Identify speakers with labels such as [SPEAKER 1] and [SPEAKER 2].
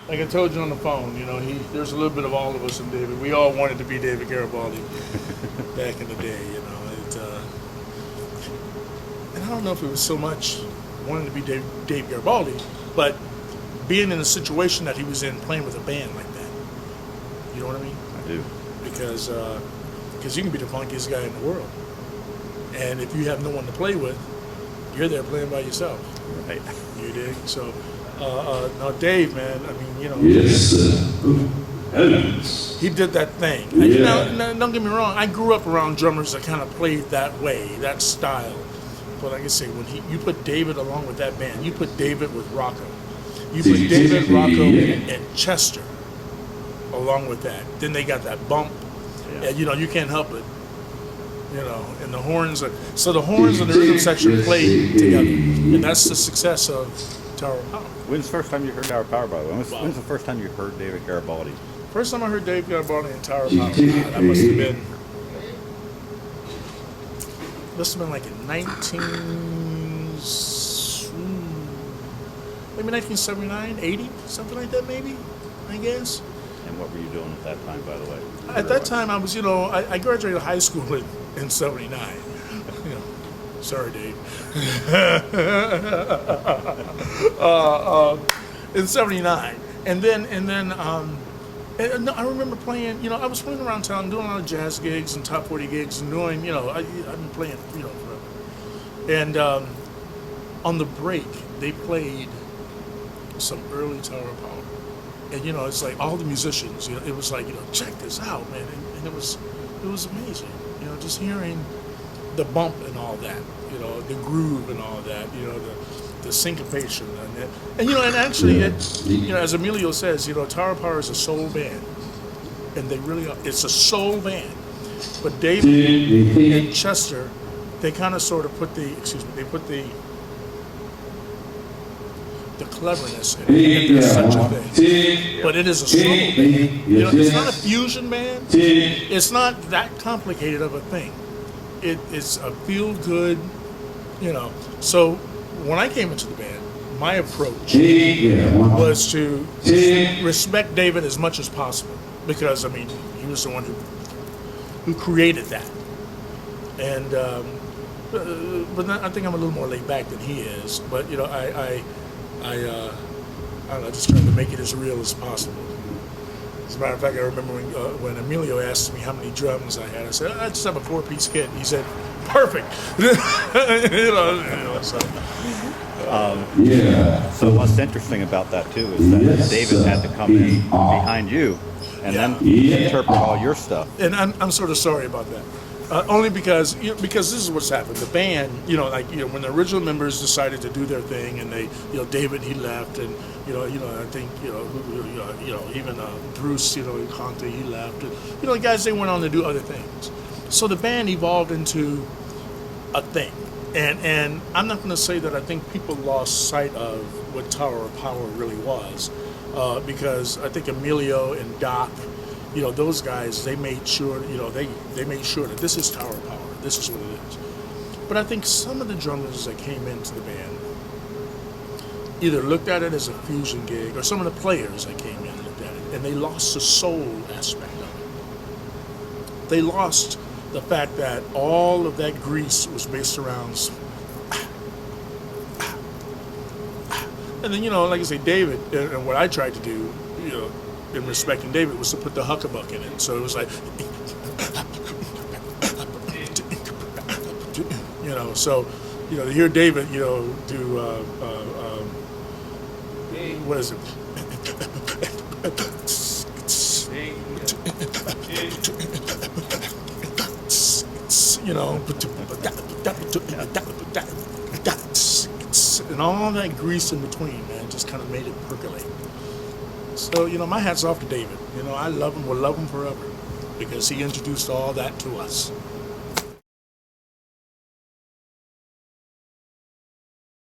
[SPEAKER 1] like I told you on the phone, there's a little bit of all of us in David. We all wanted to be David Garibaldi back in the day, and I don't know if it was so much wanting to be Dave Garibaldi, but being in a situation that he was in, playing with a band like that. You know what I mean?
[SPEAKER 2] I do.
[SPEAKER 1] Because you can be the funkiest guy in the world, and if you have no one to play with, you're there playing by yourself.
[SPEAKER 2] Right.
[SPEAKER 1] You dig? So, now Dave, man, I mean,
[SPEAKER 3] Yes, heavens.
[SPEAKER 1] he did that thing.
[SPEAKER 3] Yeah.
[SPEAKER 1] And don't get me wrong, I grew up around drummers that kind of played that way, that style. But like I say, when you put David along with that band, you put David with Rocco, you put David, Rocco, and Chester along with that. Then they got that bump.
[SPEAKER 2] Yeah.
[SPEAKER 1] And, you can't help it. And the horns so the horns and the rhythm section played together, and that's the success of Tower of Power.
[SPEAKER 2] When's the first time you heard Tower of Power, by the way? When's the first time you heard David Garibaldi?
[SPEAKER 1] First time I heard Dave Garibaldi in Tower of Power, that must have been like in maybe 1979, 80, something like that, maybe, I guess.
[SPEAKER 2] And what were you doing at that time, by the way?
[SPEAKER 1] At that time, I was, I graduated high school in 79. Sorry, Dave. In 79. And then no, I remember playing, I was playing around town, doing a lot of jazz gigs and top 40 gigs and doing, I've been playing, forever. And on the break, they played some early Tower of Power. And, it's like all the musicians, it was like, check this out, man. And it was amazing, just hearing the bump and all that, the groove and all that, the syncopation and actually, as Emilio says, Tower of Power is a soul band, and they really are. It's a soul band, but David and Chester, they kind of sort of put the cleverness in it, if there's such a thing. But it is a soul band. It's not a fusion band. It's not that complicated of a thing. It's a feel good, So when I came into the band, my approach was to respect David as much as possible, because he was the one who created that. And but I think I'm a little more laid back than he is. But I don't know, just trying to make it as real as possible. As a matter of fact, I remember when Emilio asked me how many drums I had. I said, I just have a 4-piece kit. He said, perfect. So.
[SPEAKER 2] So what's interesting about that, too, is that David had to come in behind you and then interpret all your stuff.
[SPEAKER 1] And I'm sort of sorry about that. Only because this is what's happened. The band, when the original members decided to do their thing, and they, David, he left, and I think even Bruce, Conte, he left, and guys, they went on to do other things. So the band evolved into a thing, and I'm not going to say that I think people lost sight of what Tower of Power really was, because I think Emilio and Doc, those guys, they made sure, they made sure that this is Tower of Power. This is what it is. But I think some of the drummers that came into the band either looked at it as a fusion gig, or some of the players that came in looked at it, and they lost the soul aspect of it. They lost the fact that all of that grease was based around, and then, like I say, David, and what I tried to do, in respecting David, was to put the huckabuck in it. So it was like, so, to hear David, do, what is it? And all that grease in between, man, just kind of made it percolate. So, my hat's off to David. I love him, will love him forever, because he introduced all that to us.